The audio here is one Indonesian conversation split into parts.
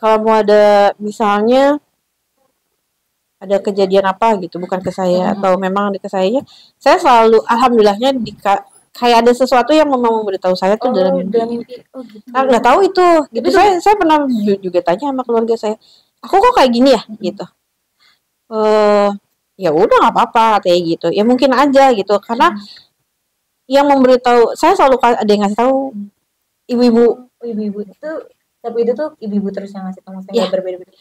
kalau mau ada misalnya ada kejadian apa gitu, bukan ke saya atau memang ada ke saya selalu alhamdulillahnya kayak ada sesuatu yang mau memberitahu saya tuh dalam mimpi. Oh gitu. Nah, nggak tahu itu gitu. Saya pernah juga tanya sama keluarga saya, aku kok kayak gini ya gitu. Ya udah nggak apa-apa katanya gitu. Ya mungkin aja gitu karena yang memberitahu saya selalu ada yang ngasih tahu ibu-ibu. Ibu-ibu itu, tapi itu tuh ibu-ibu terus yang ngasih tahu, maksudnya berbeda-beda.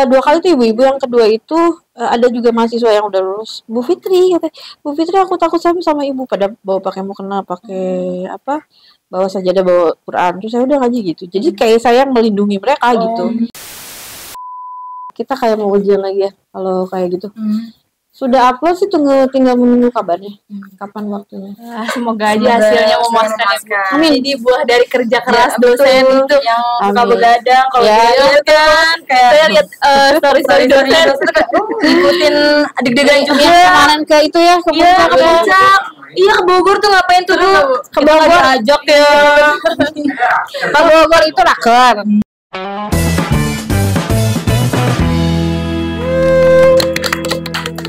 2 kali tuh ibu-ibu, yang kedua itu ada juga mahasiswa yang udah lulus. Bu Fitri katanya, Bu Fitri aku takut sama ibu, pada bawa pakai mukena, pakai apa? Bawa sajadah, bawa Quran. Terus saya udah ngaji gitu. Jadi kayak saya melindungi mereka gitu. Kita kayak mau ujian lagi ya kalau kayak gitu. Sudah upload sih, tinggal menunggu kabarnya. Kapan waktunya? Semoga aja hasilnya memuaskan. Amin. Jadi buah dari kerja keras dosen itu yang suka begadang. Kalau ya, kan kayak saya lihat story dosen ngikutin deg-degan juga kemarin ke itu ya, ke Puncak. Iya, ke Bogor tuh ngapain tuh dulu? Ke Bogor ajak ya. Ke Bogor itu raker.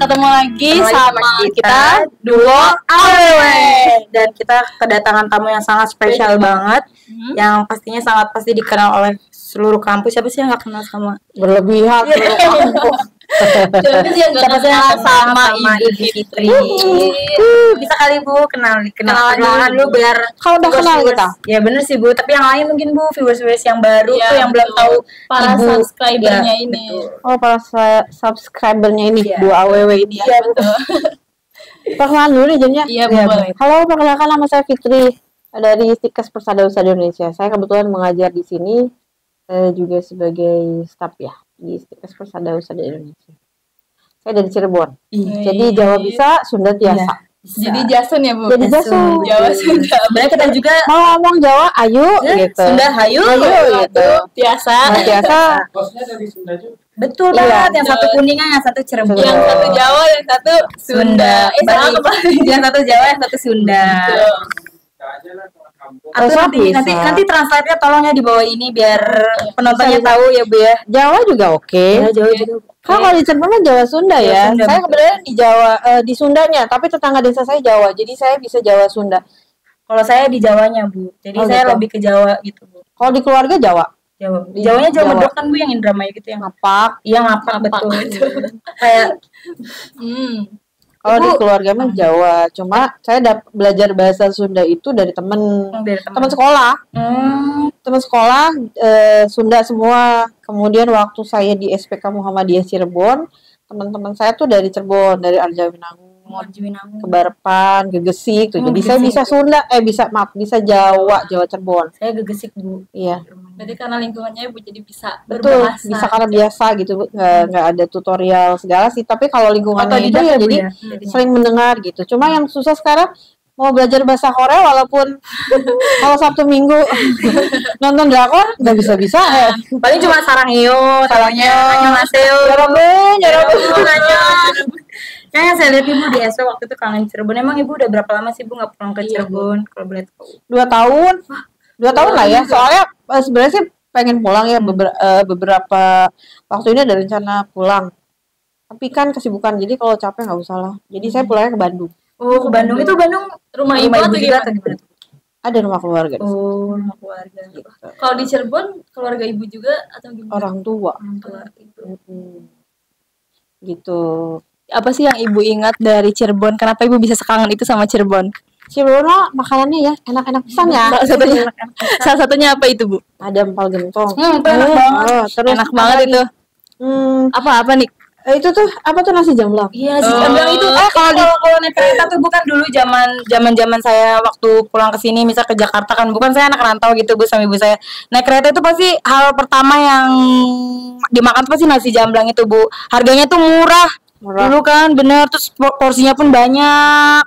Ketemu lagi sama kita Duo AWW, dan kita kedatangan tamu yang sangat spesial banget, yang pastinya sangat pasti dikenal oleh seluruh kampus. Siapa sih yang nggak kenal sama berlebihan seluruh kampus? Siapa sih yang nggak kenal sama Ibu Fitri? Bisa kali Bu kenalan dulu biar kalau udah kenal kita. Ya bener sih Bu, tapi yang lain mungkin Bu, viewers yang baru tuh yang belum tahu para subscribernya ini. Oh, para subscribernya ini, Dua AWW ini. Iya betul. Perkenalan dulu nih jamnya. Iya boleh. Halo, perkenalkan nama saya Fitri dari Stikes Persada Usaha Indonesia. Saya kebetulan mengajar di sini, juga sebagai staf ya di Stikes Persada Usaha Indonesia. Saya dari Cirebon. Jadi Jawa bisa, Sunda biasa. Jadi Jason ya Bu. Jadi Jason. Jawa Sunda. Sebenarnya kita juga mau ngomong Jawa, ayo gitu. Sunda hayu gitu. Biasa. Bosnya dari Sunda juga. Betul banget, yang satu Kuningan, yang satu Cirebon. Yang satu Jawa, yang satu Sunda. Yang satu Jawa, yang satu Sunda. Atau nanti translate-nya tolong ya di bawah ini biar penontonnya tahu ya Bu ya. Jawa juga oke. Ya, Jawa juga. Kalau di Cirebon kan Jawa Sunda ya. Sunda, saya kebetulan di Jawa, di Sundanya, tapi tetangga desa saya Jawa, jadi saya bisa Jawa Sunda. Kalau saya di Jawanya Bu, jadi saya gitu. lebih ke Jawa gitu Bu. Kalau di keluarga Jawa. Jawanya Jawa Medok kan Bu, yang Indramayu gitu, yang ngapak. Iya ngapak betul. Kayak kalau di keluarga mah Jawa, cuma saya belajar bahasa Sunda itu dari teman sekolah. Teman sekolah Sunda semua. Kemudian waktu saya di SPK Muhammadiyah Cirebon, teman-teman saya tuh dari Cirebon, dari Arjawinangun, Kebarpan, Gegesik tuh. Jadi saya bisa Sunda, bisa Jawa Cirebon. Saya Gegesik Bu. Iya. Berarti karena lingkungannya Bu jadi bisa betul, bisa karena biasa gitu, nggak ada tutorial segala sih. Tapi kalau lingkungannya itu ya jadi sering mendengar gitu. Cuma yang susah sekarang mau belajar bahasa Korea walaupun kalau Sabtu Minggu nonton drakor nggak bisa ya. Paling cuma sarangyo, annyeonghaseyo, Yorobun. Kayaknya saya lihat Ibu di SP waktu itu kangen Cirebon. Emang Ibu udah berapa lama sih Bu nggak pulang ke Cirebon? Kalau boleh tahu. 2 tahun. 2 tahun lah ya. Soalnya sebenarnya sih pengen pulang ya, beberapa waktu ini ada rencana pulang. Tapi kan kesibukan, jadi kalau capek nggak usah lah. Jadi saya pulangnya ke Bandung. Oh, ke Bandung. Itu Bandung rumah Ibu atau gimana? Ada rumah keluarga. Oh, rumah keluarga. Gitu. Kalau di Cirebon keluarga Ibu juga atau gimana? Orang tua. Gitu. Apa sih yang Ibu ingat dari Cirebon? Kenapa Ibu bisa sekangen itu sama Cirebon? Cirebon makanannya ya enak-enak pisan ya. Salah satunya apa itu Bu? Ada empal gentong. Enak banget. Terus enak banget itu. Apa nih? Itu tuh apa tuh nasi jamblang? Iya, nasi jamblang itu. Kalau naik kereta tuh bukan dulu zaman saya waktu pulang ke sini, misal ke Jakarta kan, bukan saya anak rantau gitu Bu sama ibu saya. Naik kereta itu pasti hal pertama yang dimakan tuh pasti nasi jamblang itu Bu. Harganya tuh murah. Dulu kan bener, terus porsinya pun banyak.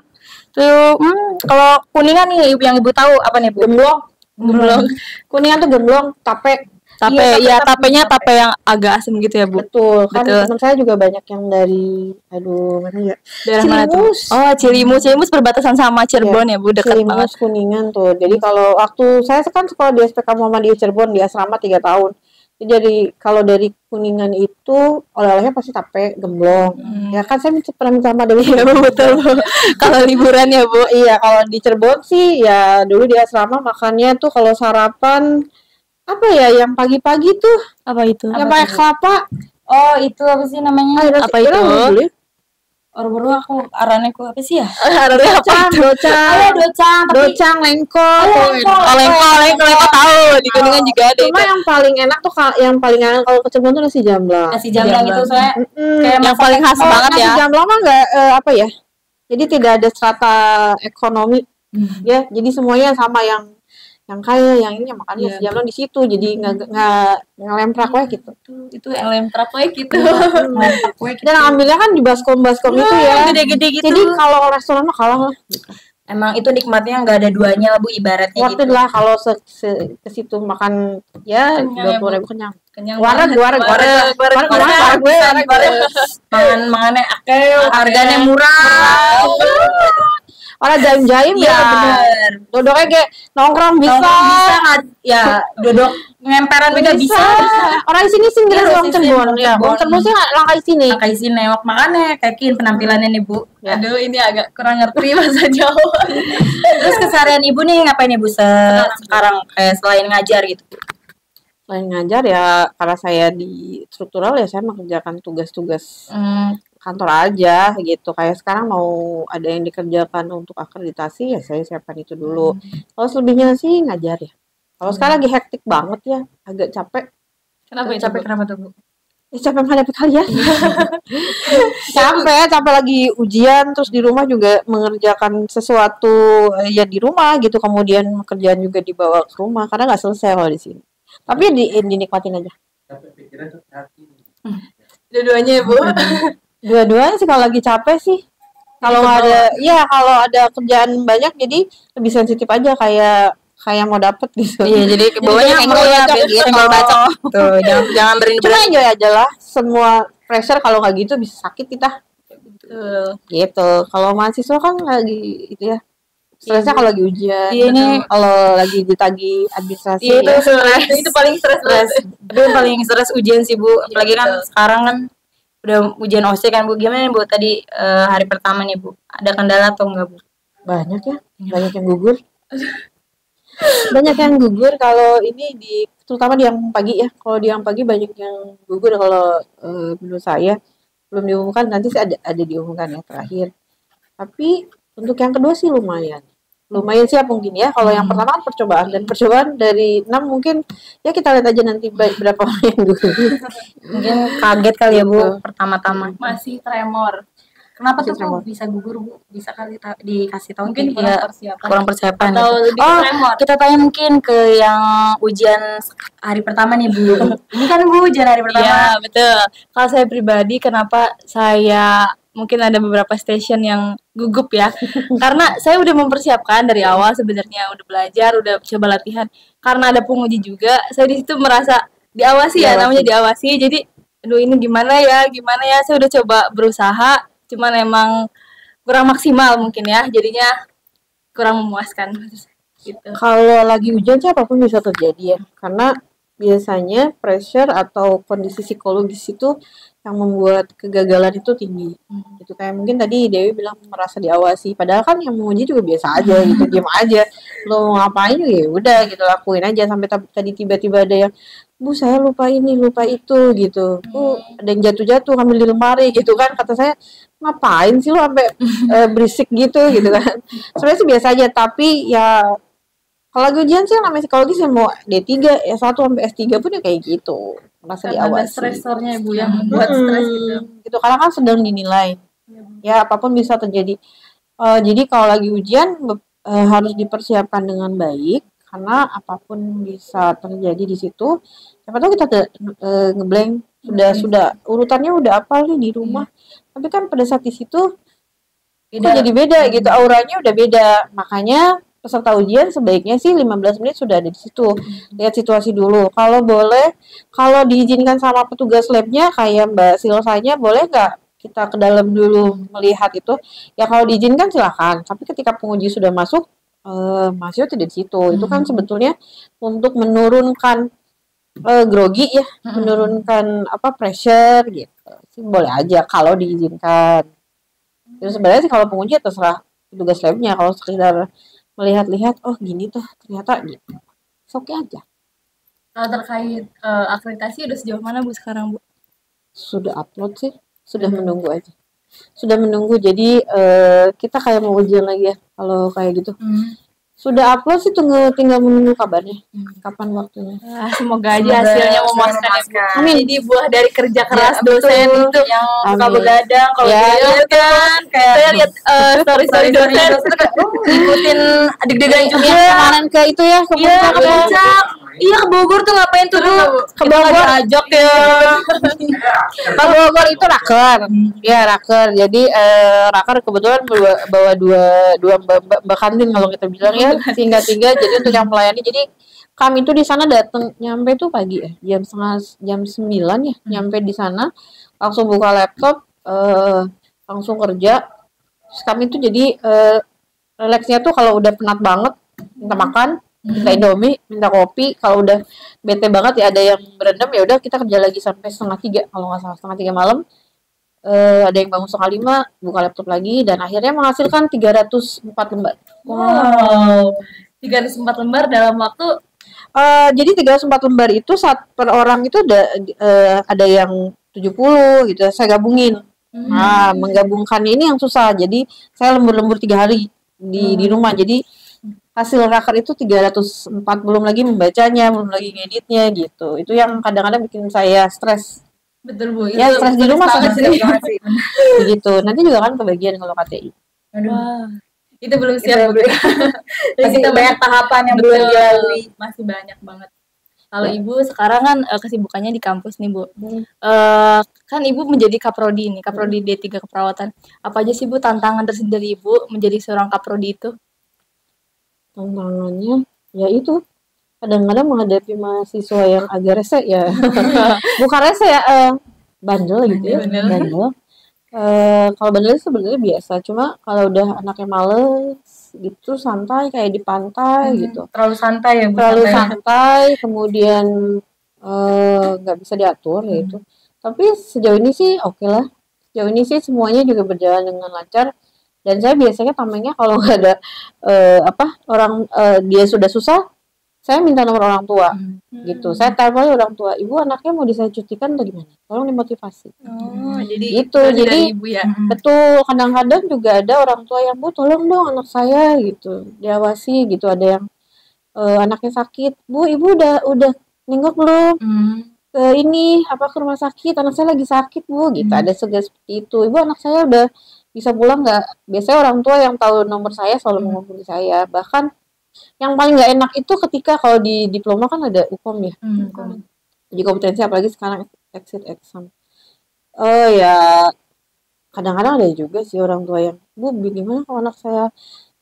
Tuh, kalau Kuningan nih yang Ibu tahu apa nih Bu? Gemblong. Kuningan tuh gemblong, tape. Tapenya tape yang agak asem gitu ya Bu. Betul. Kan teman saya juga banyak yang dari mana ya? Daerah mana tuh? Oh, Cilimus berbatasan sama Cirebon ya Bu, dekat banget. Kuningan tuh. Jadi kalau waktu saya kan sekolah di SPK Muhammadiyah Cirebon di asrama 3 tahun. Jadi kalau dari Kuningan itu oleh-olehnya pasti tape, gemblong. Ya kan saya pernah minta sama Dewi. Iya betul. Kalau liburan ya Bu. Iya, kalau di Cirebon sih ya dulu di asrama makannya tuh kalau sarapan apa ya yang pagi-pagi tuh Apa itu? yang pakai kelapa. Oh itu apa sih namanya? Apa itu? Baru aku arane ku apa sih ya? Docang, docang, lengkol. Lengkol tahu di Kuningan juga ada. Cuma yang paling enak tuh yang paling enak kalau ke Cirebon tuh nasi jamblang. Nasi jamblang itu saya kayak yang paling khas banget ya. Nasi jamblang mah enggak apa ya? Jadi tidak ada strata ekonomi. Ya, jadi semuanya sama yang kaya, yang ini makannya nasi jamblang di situ. Jadi nggak ngelemprak we gitu. Itu lemprak we gitu. Dan ambilnya kan di baskom itu ya. Gede-gede gitu. Jadi kalau restoran mah kalah lah. Emang itu nikmatnya nggak ada duanya lah Bu ibaratnya worth gitu. it lah kalau ke situ makan ya 20.000 kenyang. Wareg. Mangannya akeh, harganya murah. Orang jaim-jaim ya bener. Dodoknya kayak nongkrong bisa ya dodok ngemperan juga bisa. Orang sini singgiran Wong Cirebon ya. Wong Cirebon sih langkai sini. Langkai sini newak makanya kayakin penampilannya nih Bu. Ya. Aduh ini agak kurang ngerti bahasa Jawa. Terus keseharian Ibu nih ngapain Ibu sekarang kayak selain ngajar gitu? Selain ngajar ya karena saya di struktural ya saya mengerjakan tugas-tugas kantor aja gitu. Kayak sekarang mau ada yang dikerjakan untuk akreditasi ya saya siapkan itu dulu. Kalau selebihnya sih ngajar ya. Kalau sekarang lagi hektik banget ya, agak capek. Kenapa capek? Kenapa tuh Bu? Ya capek menghadapi kalian. capek lagi ujian terus di rumah juga mengerjakan sesuatu ya di rumah gitu. Kemudian kerjaan juga dibawa ke rumah karena nggak selesai kalau di sini. Tapi dinikmatin aja. Capek pikiran capek hati. Dua-duanya ya Bu. Dua-duanya sih kalau lagi capek sih. Kalau kalau ada kerjaan banyak jadi lebih sensitif aja kayak mau dapet gitu. Iya, jadi bawahnya senggol bacok. Tuh, jangan berani. Cuma enjoy aja lah. Semua pressure kalau nggak gitu bisa sakit kita. Gitu. Kalau mahasiswa kan lagi itu ya. Stresnya kalau lagi ujian. Iya, kalau lagi ditagi administrasi. Iya, itu paling stres. Itu paling stres ujian sih Bu. Apalagi kan sekarang kan udah ujian OC kan Bu. Gimana Bu tadi hari pertama nih Bu? Ada kendala atau enggak Bu? Banyak ya. Banyak yang gugur. Banyak yang gugur kalau ini terutama di yang pagi ya. Kalau di yang pagi banyak yang gugur kalau menurut saya belum diumumkan, nanti sih ada diumumkan ya terakhir. Tapi untuk yang kedua sih lumayan siap mungkin ya. Kalau yang pertama kan percobaan, dan percobaan dari 6 mungkin ya kita lihat aja nanti berapa orang yang gugur. Mungkin kaget kali ya Bu pertama-tama. Masih tremor. Kenapa tuh Bu bisa gugur Bu? Bisa kali dikasih tahu mungkin kurang persiapan atau gitu. Lebih tremor. Kita tanya mungkin ke yang ujian hari pertama nih Bu. Ini kan Bu ujian hari pertama. Iya betul. Kalau saya pribadi kenapa saya mungkin ada beberapa station yang gugup ya. Karena saya udah mempersiapkan dari awal sebenarnya, udah belajar, udah coba latihan. Karena ada penguji juga, saya di situ merasa diawasi ya, namanya diawasi. Jadi aduh ini gimana ya, saya udah coba berusaha, cuman emang kurang maksimal mungkin ya, jadinya kurang memuaskan gitu. Kalau lagi hujan sih apapun bisa terjadi ya, karena biasanya pressure atau kondisi psikologis itu yang membuat kegagalan itu tinggi. Gitu kayak mungkin tadi Dewi bilang merasa diawasi, padahal kan yang menguji juga biasa aja gitu, diam aja. Lo mau ngapain ya udah gitu, lakuin aja. Sampai tadi tiba-tiba ada yang, Bu saya lupa ini, lupa itu gitu. Bu ada yang jatuh-jatuh ngambil di lemari gitu kan. Kata saya, ngapain sih lo sampai berisik gitu kan. Sebenarnya sih biasa aja, tapi ya kalau lagi ujian sih namanya psikologis ya mau D3, S1 sampai S3 pun ya kayak gitu. Merasa diawasi. Ada stresornya Bu yang membuat stres gitu. Gitu karena kan sedang dinilai. Ya apapun bisa terjadi. Jadi kalau lagi ujian harus dipersiapkan dengan baik karena apapun bisa terjadi di situ. Siapa tahu kita ngeblank sudah urutannya udah apal nih di rumah. Tapi kan pada saat di situ jadi beda gitu, auranya udah beda. Makanya peserta ujian sebaiknya sih 15 menit sudah ada di situ. Lihat situasi dulu. Kalau boleh, kalau diizinkan sama petugas labnya kayak Mbak Silsanya, boleh nggak kita ke dalam dulu melihat itu? Ya kalau diizinkan silakan. Tapi ketika penguji sudah masuk, mahasiswa tidak di situ. Itu kan sebetulnya untuk menurunkan grogi ya, menurunkan pressure gitu. Sih boleh aja kalau diizinkan. Terus sebenarnya sih kalau penguji terserah tugas labnya, kalau sekedar melihat-lihat oh gini tuh ternyata gitu. Oke aja. Kalau terkait akreditasi udah sejauh mana Bu sekarang Bu? Sudah upload sih, sudah menunggu aja. Sudah menunggu, jadi kita kayak mau ujian lagi ya kalau kayak gitu. Sudah upload sih, tinggal menunggu kabarnya kapan waktunya. Semoga aja hasilnya memuaskan ya. Amin. Jadi buah dari kerja keras dosen itu yang suka begadang kalau lihat kan kayak saya lihat story dosen ngikutin deg-degan juga Kemarin ke itu ya, ke Puncak. Iya, ke Bogor tuh ngapain tuh Bu? Ke Bogor ajak ya. Ke Bogor itu raker. Ya, raker. Jadi raker kebetulan bawa dua mbak kantin kalau kita bilang ya, tiga. Jadi untuk yang melayani. Jadi kami tuh di sana datang nyampe tuh pagi ya, jam 9 ya, nyampe di sana langsung buka laptop, langsung kerja. Terus kami tuh jadi relaksnya tuh kalau udah penat banget minta makan, minta Indomie, minta kopi. Kalau udah bete banget ya ada yang berendam, ya udah kita kerja lagi sampai 2:30 kalau nggak salah, 2:30 malam. Ada yang bangun 4:30, buka laptop lagi, dan akhirnya menghasilkan 304 lembar. Wow, 304 lembar dalam waktu. Jadi 304 lembar itu per orang itu ada yang 70 gitu. Saya gabungin. Nah, menggabungkannya ini yang susah. Jadi saya lembur-lembur 3 hari di rumah. Jadi hasil raker itu 304, belum lagi membacanya, belum lagi ngeditnya gitu. Itu yang kadang-kadang bikin saya stres. Betul Bu. Ya stres di rumah sih. Begitu. Nanti juga kan kebagian kalau KTI. Wah. Itu belum siap. Masih banyak tahapan yang belum dilalui. Masih banyak banget. Kalau Ibu sekarang kan kesibukannya di kampus nih Bu. Kan Ibu menjadi kaprodi nih, kaprodi D3 keperawatan. Apa aja sih Bu tantangan tersendiri Ibu menjadi seorang kaprodi itu? Tantangannya ya itu kadang-kadang menghadapi mahasiswa yang agak rese ya. Bukan rese ya, bandel gitu ya. Bandel. Kalau bandel sebenarnya biasa, cuma kalau udah anaknya males gitu, santai kayak di pantai gitu. Terlalu santai ya Bu. Terlalu santai, kemudian nggak bisa diatur gitu. Tapi sejauh ini sih oke lah. Sejauh ini sih semuanya juga berjalan dengan lancar. Dan saya biasanya tamengnya kalau nggak ada orang dia sudah susah, saya minta nomor orang tua gitu. Saya telepon orang tua, ibu anaknya mau saya cutikan atau gimana? Tolong dimotivasi. Jadi gitu. Jadi ibu ya. Betul. Kadang-kadang juga ada orang tua yang, Bu tolong dong anak saya gitu diawasi gitu. Ada yang anaknya sakit, Bu ibu udah nengok belum? Ke ke rumah sakit, anak saya lagi sakit Bu gitu. Ada seperti itu. Ibu anak saya udah bisa pulang nggak? Biasanya orang tua yang tahu nomor saya selalu menghubungi saya. Bahkan yang paling nggak enak itu ketika kalau di diploma kan ada UKOM ya, uji kompetensi, apalagi sekarang exit exam. Ya kadang-kadang ada juga sih orang tua yang, Bu gimana kalau anak saya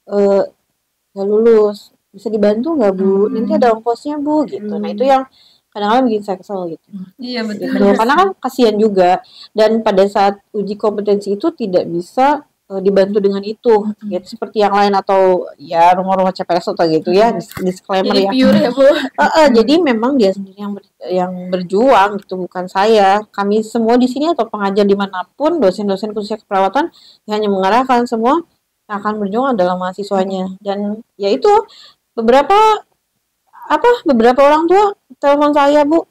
nggak lulus, bisa dibantu nggak Bu? Nanti ada ongkosnya Bu gitu. Nah itu yang kadang-kadang bikin saya kesel gitu. Iya betul. Gitu. Karena kan kasihan juga, dan pada saat uji kompetensi itu tidak bisa dibantu dengan itu, gitu, seperti yang lain atau ya rumah-rumah CPNS atau gitu ya, disclaimer jadi ya. Pure ya Bu. Jadi memang dia sendiri yang berjuang gitu, bukan saya. Kami semua di sini atau pengajar dimanapun, dosen-dosen khususnya keperawatan, hanya mengarahkan semua yang akan berjuang adalah mahasiswanya. Dan ya itu beberapa orang tua telepon saya, Bu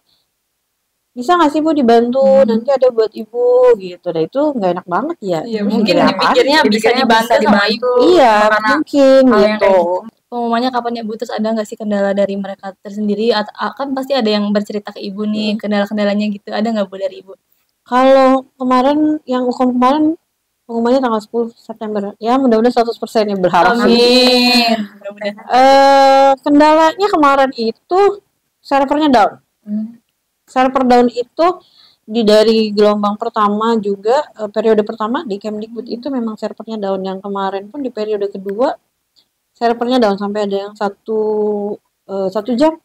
bisa nggak sih Bu dibantu, nanti ada buat ibu gitu. Nah itu nggak enak banget ya. Iya, mungkin dipikirnya bisa dibantu sama ibu. Iya mungkin gitu. Pengumumannya kapan ya Bu? Terus ada nggak sih kendala dari mereka tersendiri? Kan pasti ada yang bercerita ke Ibu nih kendala-kendalanya gitu. Ada nggak Bu dari Ibu? Kalau kemarin yang UKOM kemarin pengumumannya tanggal 10 September. Ya mudah-mudahan 100% ya, berharap. Amin. Kendalanya kemarin itu servernya down. Server down itu dari gelombang pertama juga, periode pertama di Kemdikbud itu memang servernya down. Yang kemarin pun di periode kedua servernya down sampai ada yang satu jam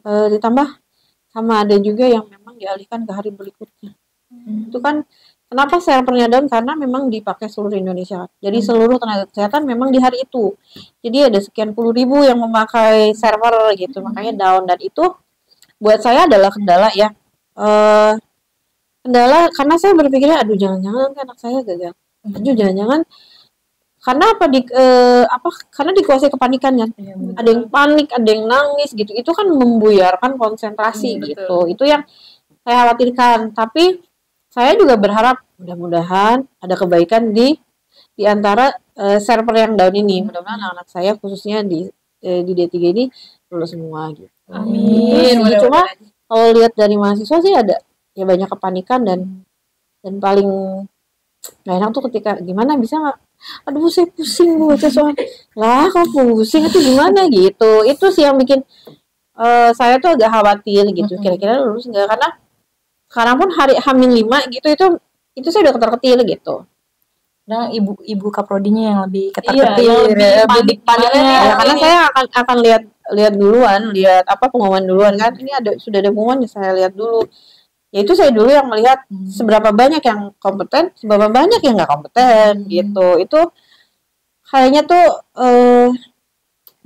ditambah, sama ada juga yang memang dialihkan ke hari berikutnya. Itu kan kenapa servernya down, karena memang dipakai seluruh Indonesia. Jadi seluruh tenaga kesehatan memang di hari itu. Jadi ada sekian puluh ribu yang memakai server gitu, makanya down. Dan itu buat saya adalah kendala ya. Kendala karena saya berpikirnya aduh jangan-jangan nanti anak saya gagal. Aduh jangan-jangan karena karena dikuasai kepanikan kan. Ada yang panik, ada yang nangis gitu. Itu kan membuyarkan konsentrasi gitu. Itu yang saya khawatirkan. Tapi saya juga berharap mudah-mudahan ada kebaikan di antara server yang down ini. Mudah-mudahan anak saya khususnya di D3 ini lulus semua gitu. Amin. Cuma kalau lihat dari mahasiswa sih ada ya banyak kepanikan dan paling gak enak tuh ketika gimana bisa nggak, aduh saya pusing baca soal lah kok pusing itu gimana gitu. Itu sih yang bikin saya tuh agak khawatir gitu kira-kira lulus nggak, karena sekarang pun hari H-5 gitu itu saya udah ketar-ketir gitu. Nah, ibu kaprodinya yang lebih ketar-ketir, lebih paniknya ya, karena saya akan lihat duluan, lihat pengumuman duluan kan. Ini sudah ada pengumuman, saya lihat dulu. Ya itu saya dulu yang melihat seberapa banyak yang kompeten, seberapa banyak yang nggak kompeten gitu. Itu kayaknya tuh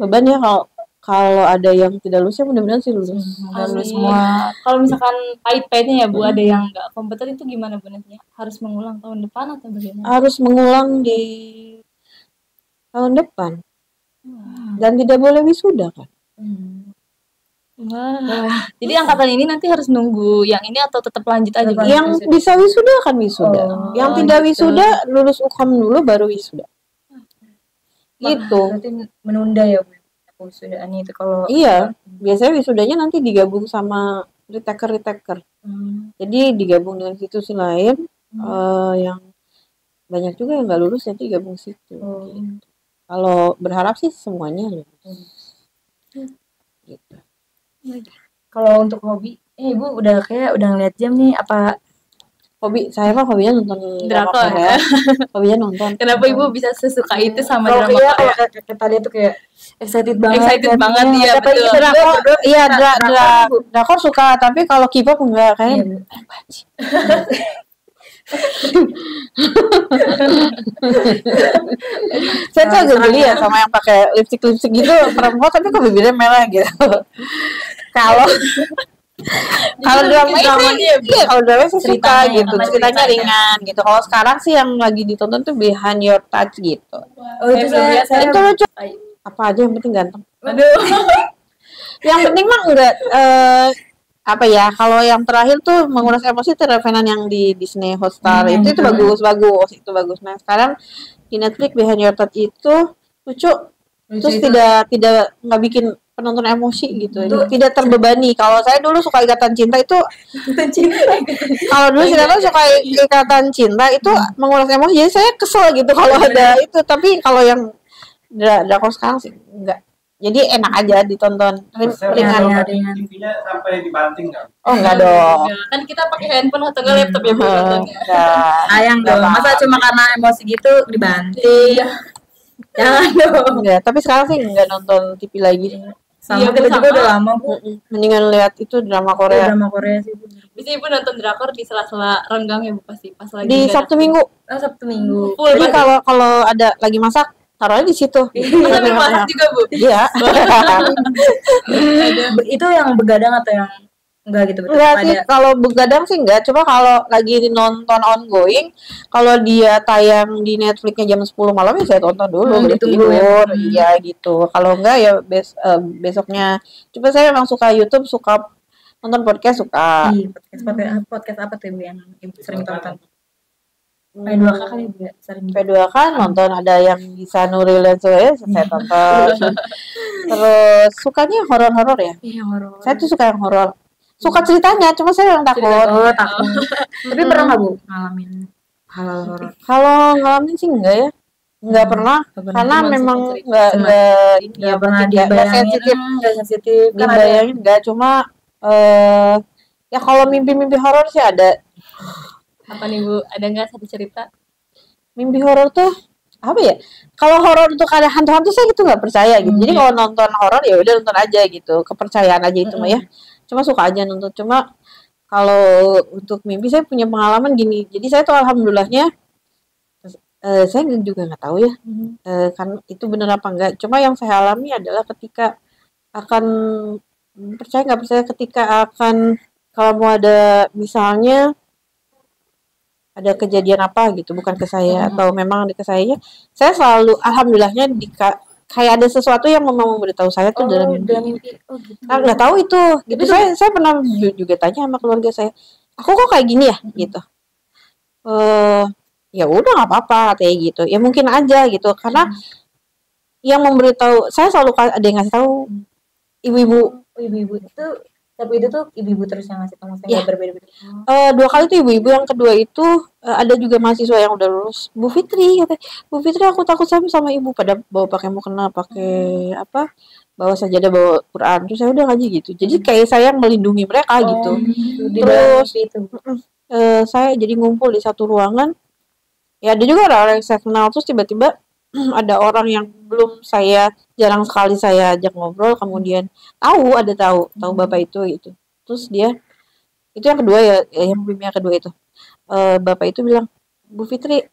beban ya kalau ada yang tidak lulus ya mudah-mudahan sih lulus. Lulus semua. Kalau misalkan pahit-pahitnya ya Bu, ada yang nggak kompeten itu gimana Bu nantinya? Harus mengulang tahun depan atau bagaimana? Harus mengulang di tahun depan. Dan tidak boleh wisuda kan. Wah. Jadi angkatan ini nanti harus nunggu yang ini atau tetap lanjut aja? Yang bisa wisuda kan wisuda. Yang tidak wisuda lulus UKM dulu baru wisuda. Gitu. Berarti menunda ya Bu wisudaan itu kalau. Iya, biasanya wisudanya nanti digabung sama retaker. Jadi digabung dengan institusi lain yang banyak juga yang nggak lulus nanti gabung situ. Gitu. Kalau berharap sih semuanya lulus. Gitu. Kalau untuk hobi, Ibu udah ngeliat jam nih, apa hobi? Saya mah hobinya nonton drama Korea. Hobinya nonton. Kenapa Ibu bisa sesuka itu sama drama Korea? Korea? Tadi tuh kayak excited banget. Iya betul. Drakor suka, tapi kalau K-pop enggak kayaknya. Saya tuh agak geli ya sama yang pakai lipstick gitu perempuan tapi kok bibirnya merah gitu. Kalau drama saya suka gitu, ceritanya ringan gitu. Kalau sekarang sih yang lagi ditonton tuh Behind Your Touch gitu. Itu itu lucu. Apa aja yang penting ganteng. Aduh. Yang penting mah enggak kalau yang terakhir tuh menguras emosi itu Revenant yang di Disney Hotstar itu bagus. Nah sekarang di Netflix Behind Your Touch itu lucu. Terus tidak nggak bikin penonton emosi gitu, tidak terbebani. Kalau saya dulu suka Ikatan Cinta itu kalau dulu sinetron suka Ikatan Cinta itu menguras emosi, jadi saya kesel gitu kalau ada itu. Tapi kalau yang drakor sekarang sih enggak. Jadi enak aja ditonton, ringan. TV-nya sampai dibanting nggak? Oh enggak dong. Kan kita pakai handphone atau laptop ya Bu nontonnya. Sayang dong. Masa cuma karena emosi gitu dibanting? Jangan dong. Enggak, tapi sekarang sih enggak nonton TV lagi. Sama kita juga udah lama Bu. Mendingan lihat itu drama Korea. Drama Korea sih Bu. Bisa Ibu nonton drakor di sela-sela renggang ya Bu pasti pas lagi di Sabtu Minggu. Sabtu Minggu. Jadi kalau ada lagi masak taruhnya di situ. Sambil masak juga Bu. Iya. Itu yang begadang atau yang enggak gitu? Enggak sih, kalau begadang sih enggak. Cuma kalau lagi nonton ongoing, kalau dia tayang di Netflixnya jam 10 malam ya saya tonton dulu, tidur. Iya gitu. Kalau enggak ya besoknya. Cuma saya memang suka YouTube, suka nonton podcast, suka. Podcast apa tuh yang Ibu sering tonton? P2K kan Ibu ya sering. P2K nonton, ada yang bisa Nuril dan saya tonton. Terus sukanya horor-horor ya? Iya, horor. Saya tuh suka yang horor. Suka ceritanya, cuma saya yang takut. Takut. Tapi pernah nggak Bu ngalamin hal-hal horor? Kalau ngalamin sih enggak ya, enggak pernah. Karena memang enggak pernah dibayangin, enggak sensitif. Dibayangin enggak, cuma ya kalau mimpi-mimpi horor sih ada. Apa nih Bu? Ada nggak satu cerita? Mimpi horor tuh apa ya? Kalau horor untuk ada hantu-hantu saya gitu nggak percaya gitu. Jadi kalau nonton horor ya udah nonton aja gitu, kepercayaan aja itu mah ya. Cuma suka aja nonton. Cuma kalau untuk mimpi saya punya pengalaman gini. Jadi saya tuh alhamdulillahnya saya juga nggak tahu ya kan itu benar apa enggak. Cuma yang saya alami adalah ketika akan percaya nggak percaya ketika akan kalau mau ada misalnya ada kejadian apa gitu, bukan ke saya atau memang ke saya selalu alhamdulillahnya kayak ada sesuatu yang memang memberitahu saya tuh dalam mimpi. Oh gitu. Nah, nggak tahu itu gitu. Saya pernah juga tanya sama keluarga saya, aku kok kayak gini ya gitu. Ya udah nggak apa-apa katanya gitu. Ya mungkin aja gitu karena yang memberitahu saya selalu ada yang ngasih tahu ibu-ibu itu. Tapi itu tuh ibu-ibu terus yang ngasih tahu, saya berbeda-beda. 2 kali tuh ibu-ibu, yang kedua itu ada juga mahasiswa yang udah lulus. Bu Fitri katanya, Bu Fitri aku takut sama ibu, pada bawa pakai mukena, pakai bawa sajadah, bawa Quran. Terus saya udah ngaji gitu. Jadi kayak saya melindungi mereka gitu. Terus saya jadi ngumpul di satu ruangan. Ya ada juga orang yang saya kenal, terus tiba-tiba ada orang yang belum jarang sekali saya ajak ngobrol, kemudian tahu bapak itu gitu. Terus dia itu yang kedua ya, yang kedua itu bapak itu bilang, Bu Fitri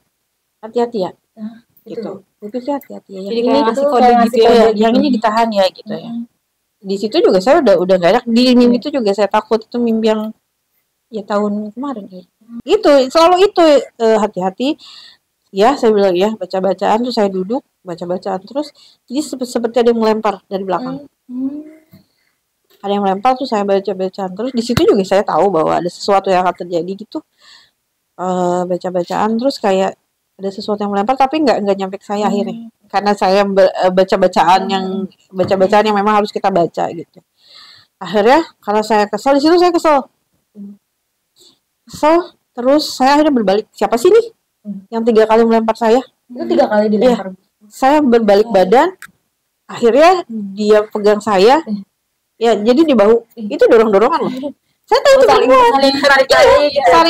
hati-hati ya gitu. Bu Fitri hati-hati ya, jadi kayak ngasih kode gitu ya, yang ini ditahan ya gitu ya. Di situ juga saya udah nggak enak, di mimpi itu juga saya takut, itu mimpi yang ya tahun kemarin gitu, selalu itu hati-hati. Ya, saya bilang ya, baca-bacaan, terus saya duduk, baca-bacaan terus. Jadi seperti ada yang melempar dari belakang. Ada yang melempar, terus saya baca-bacaan terus. Di situ juga saya tahu bahwa ada sesuatu yang akan terjadi gitu. Baca-bacaan terus kayak ada sesuatu yang melempar, tapi nggak nyampe ke saya akhirnya. Karena saya baca-bacaan yang memang harus kita baca gitu. Akhirnya, kalau saya kesel, di situ saya kesel. Terus saya akhirnya berbalik. Siapa sih nih yang 3 kali melempar saya? Itu 3 kali dilempar. Saya berbalik badan, akhirnya dia pegang saya, ya jadi di bahu. Itu dorong-dorongan loh. Saya tahu itu saling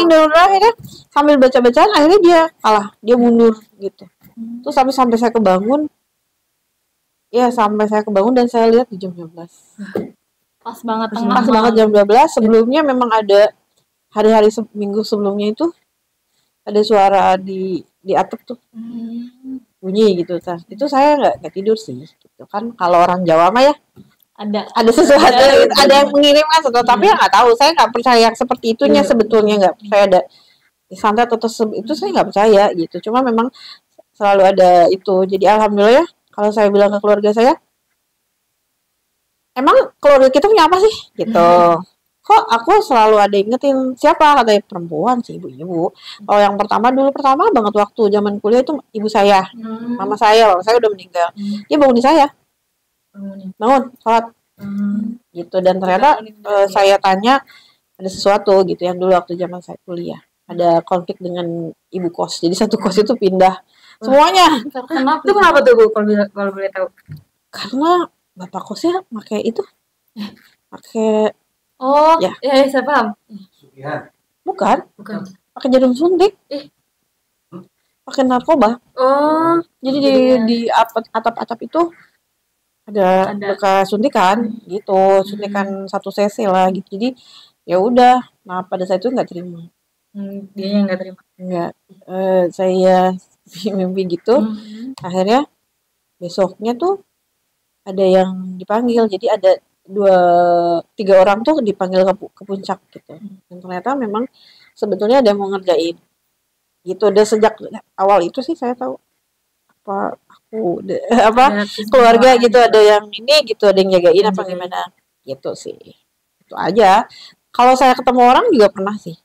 dorong-dorongan, akhirnya sambil baca-bacaan, akhirnya dia kalah, dia mundur gitu. Terus sampai saya kebangun, dan saya lihat di jam 12. Pas banget jam 12. Sebelumnya memang ada hari-hari minggu sebelumnya itu ada suara di atap tuh bunyi gitu. Itu saya nggak tidur sih gitu kan, kalau orang Jawa mah ya ada sesuatu ada yang mengirimkan sesuatu, tapi ya nggak tahu, saya nggak percaya seperti itunya. Sebetulnya nggak percaya ada santet atau itu, saya nggak percaya gitu. Cuma memang selalu ada itu. Jadi alhamdulillah ya, kalau saya bilang ke keluarga saya, emang keluarga kita punya apa sih gitu. Kok aku selalu ada ingetin, siapa? Katanya perempuan sih, ibu-ibu. Kalau yang pertama banget waktu zaman kuliah itu ibu saya, mama saya udah meninggal. Dia bangunin saya, bangun, sholat, gitu. Dan ternyata saya tanya ada sesuatu gitu yang dulu waktu zaman saya kuliah. Ada konflik dengan ibu kos, jadi satu kos itu pindah semuanya. Kenapa? Itu kenapa tuh Bu, kalau boleh tahu? Karena bapak kosnya pakai itu, pakai ya saya paham. Bukan. Pakai jarum suntik. Pakai narkoba. Jadi di atap itu ada bekas suntikan gitu, suntikan 1 cc lah gitu. Jadi ya udah. Nah, pada saat itu nggak terima. Dia yang nggak terima. Enggak. Saya mimpi gitu. Akhirnya besoknya tuh ada yang dipanggil. Jadi ada 2-3 orang tuh dipanggil ke puncak gitu. Dan ternyata memang sebetulnya ada yang mau ngerjain gitu. Udah sejak awal itu sih saya tahu keluarga gitu, ada yang ini gitu, ada yang jagain apa gimana gitu sih. Itu aja. Kalau saya ketemu orang juga pernah sih.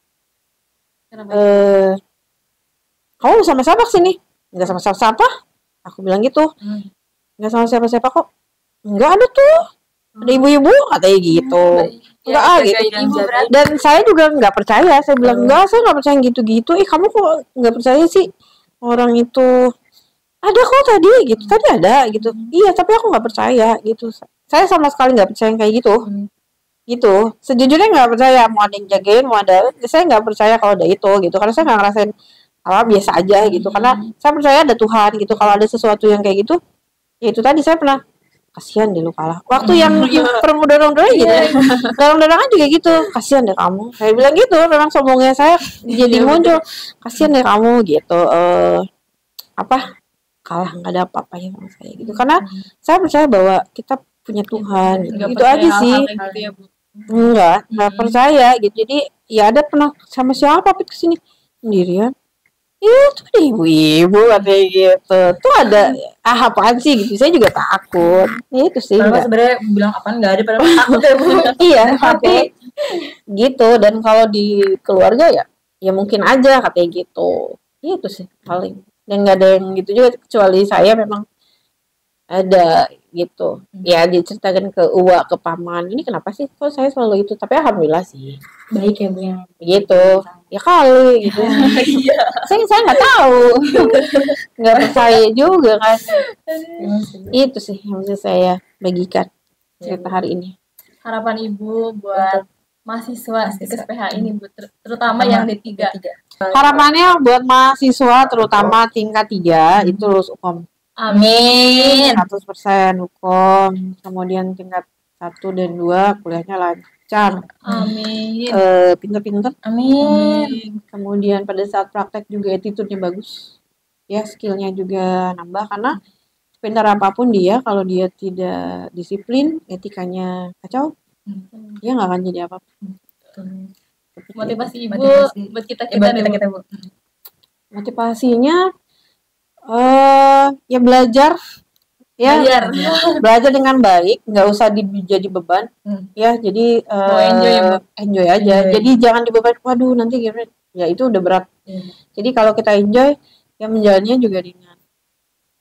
Kamu sama siapa kesini? Enggak sama siapa. Aku bilang gitu. Enggak sama siapa-siapa kok. Enggak ada tuh. Ada ibu-ibu katanya gitu. Enggak gitu. Dan saya juga nggak percaya. Saya bilang enggak, saya nggak percaya gitu-gitu. Kamu kok nggak percaya sih orang itu? Ada kok tadi gitu. Tadi ada gitu. Iya, tapi aku nggak percaya gitu. Saya sama sekali nggak percaya kayak gitu. Gitu. Sejujurnya nggak percaya mau ada yang jagain, mau ada. Saya nggak percaya kalau ada itu gitu. Karena saya nggak ngerasain biasa aja gitu. Karena saya percaya ada Tuhan gitu. Kalau ada sesuatu yang kayak gitu, ya itu tadi saya pernah. Kasihan deh lu kalah. Waktu yang dorong-dorong gitu. Dorong-dorongan juga gitu. Kasihan deh kamu. Saya bilang gitu. Memang sombongnya saya jadi muncul. Kasihan deh kamu gitu. Kalah nggak ada apa-apanya sama saya gitu. Karena saya percaya bahwa kita punya Tuhan. Nggak Itu percaya aja hal-hal sih. kayak gitu ya, Bu. Nggak percaya gitu. Jadi ya ada pernah sama siapa Pit kesini sendirian. Itu ada ibu-ibu katanya gitu. Tuh ada apaan sih gitu. Saya juga takut. Ya itu sih. Padahal sebenarnya bilang apaan nggak ada padahal takut ya Bu. Iya, tapi gitu. Dan kalau di keluarga ya mungkin aja katanya gitu. Itu sih paling. Dan nggak ada yang gitu juga kecuali saya memang ada gitu. Ya diceritakan ke uwa, ke paman. Ini kenapa sih kok saya selalu itu? Tapi alhamdulillah sih. Baik ya Bu yang Gitu. Ya kali gitu. saya nggak tahu. Nggak percaya juga kan. Itu sih yang bisa saya bagikan cerita hari ini. Harapan Ibu buat mahasiswa SPH ini, Bu, terutama yang D3. Harapannya buat mahasiswa terutama tingkat 3 itu lulus UKOM. Amin. 100% hukum, kemudian tingkat 1 dan 2 kuliahnya lancar. Amin. Pinter-pinter. Amin. Kemudian pada saat praktek juga attitude-nya bagus. Ya, skill-nya juga nambah karena sepintar apapun dia kalau dia tidak disiplin, etikanya kacau, dia nggak akan jadi apa-apa. Motivasi Ibu buat kita Bu. Motivasinya ya belajar belajar dengan baik, nggak usah jadi beban ya, jadi enjoy aja. Jadi jangan dibeban, waduh nanti gimana, ya itu udah berat. Jadi kalau kita enjoy ya menjalannya juga ringan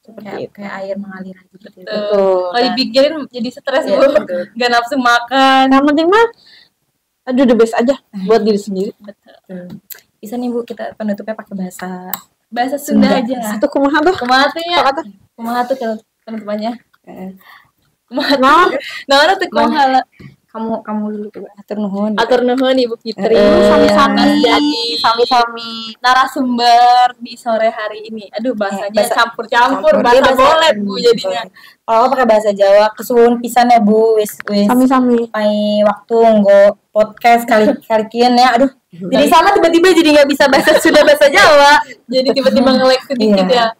seperti kayak air mengalir aja gitu. Betul. Kalau dipikirin jadi stres Bu, nggak nafsu makan. Yang penting mah aduh the best aja buat diri sendiri. Bisa nih Bu kita penutupnya pakai bahasa Sunda aja. Itu kumaha tuh? Kumaha tuh kalau penutupannya. Nah, tuh kumaha. Kamu dulu tuh. Atur nuhun. Atur nuhun Ibu Fitri. Sami-sami. Jadi Sami-sami. narasumber di sore hari ini. Aduh bahasanya campur-campur, bahasa Bahasa- bolet Bu jadinya. Kalau pakai bahasa Jawa kesuwun pisan ya Bu, wis Sami-sami. pai waktu nggo podcast kali kian ya. Aduh. Jadi sama tiba-tiba jadi nggak bisa bahasa Sunda bahasa Jawa. Jadi tiba-tiba nge-lag sedikit Iya. ya.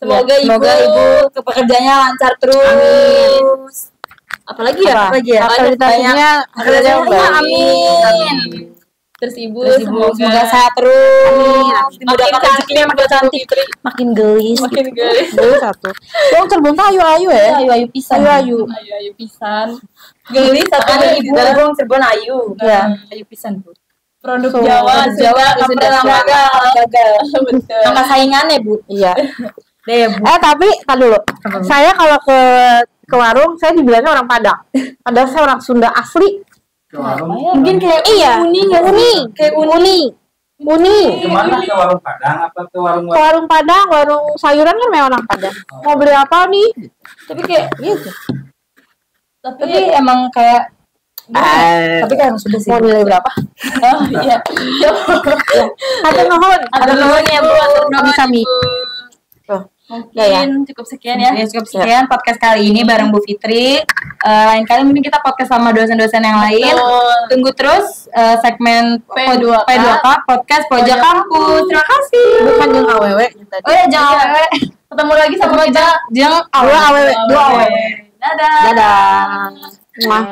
Semoga Ibu pekerjaannya lancar terus. apalagi ya? Akreditasinya Amin. Terus Ibu Semoga semoga sehat terus. makin Dimudahkan cantik, rezekinya makin cantik. Makin gelis. makin gelis. Dulu satu. Yang terbunta ayu-ayu ya. Ayu pisan. Ayu-ayu. Ayo pisan. Gelis satu Ada Ibu. Cirebon Cirebon ayu. Ya. Ayu pisan Bu. Produk So, Jawa, Jawa sudah sudah gagal. Betul. Angka saingannya Bu. Iya. Deh Bu. Tapi tar dulu. Saya kalau ke warung saya dibilangnya orang Padang. Padahal saya orang Sunda asli. Ke warung. Mungkin kayak Uni. kayak Uni. Kemana ke warung Padang apa ke warung Ke warung Padang, warung sayuran kan memang orang Padang. Mau beli apa nih? tapi kayak Gitu. tapi emang kayak tapi kayak harus sudah sih. Mau nilai berapa? Oh iya. Ada nuhun. Ada nuhun ya Bu. Sami-sami. Tuh. Mungkin cukup sekian ya. Ya, cukup sekian podcast kali ini bareng Bu Fitri. Lain kali mungkin kita podcast sama dosen-dosen yang lain. Betul. Tunggu terus segmen P2K. P2K podcast Pojok Kampus. Terima kasih. Bukan yang AWW tadi. Oh ya jangan awewe. Ketemu lagi sama kita. Jangan Dua AWW. Dadah. Dadah. Mwah.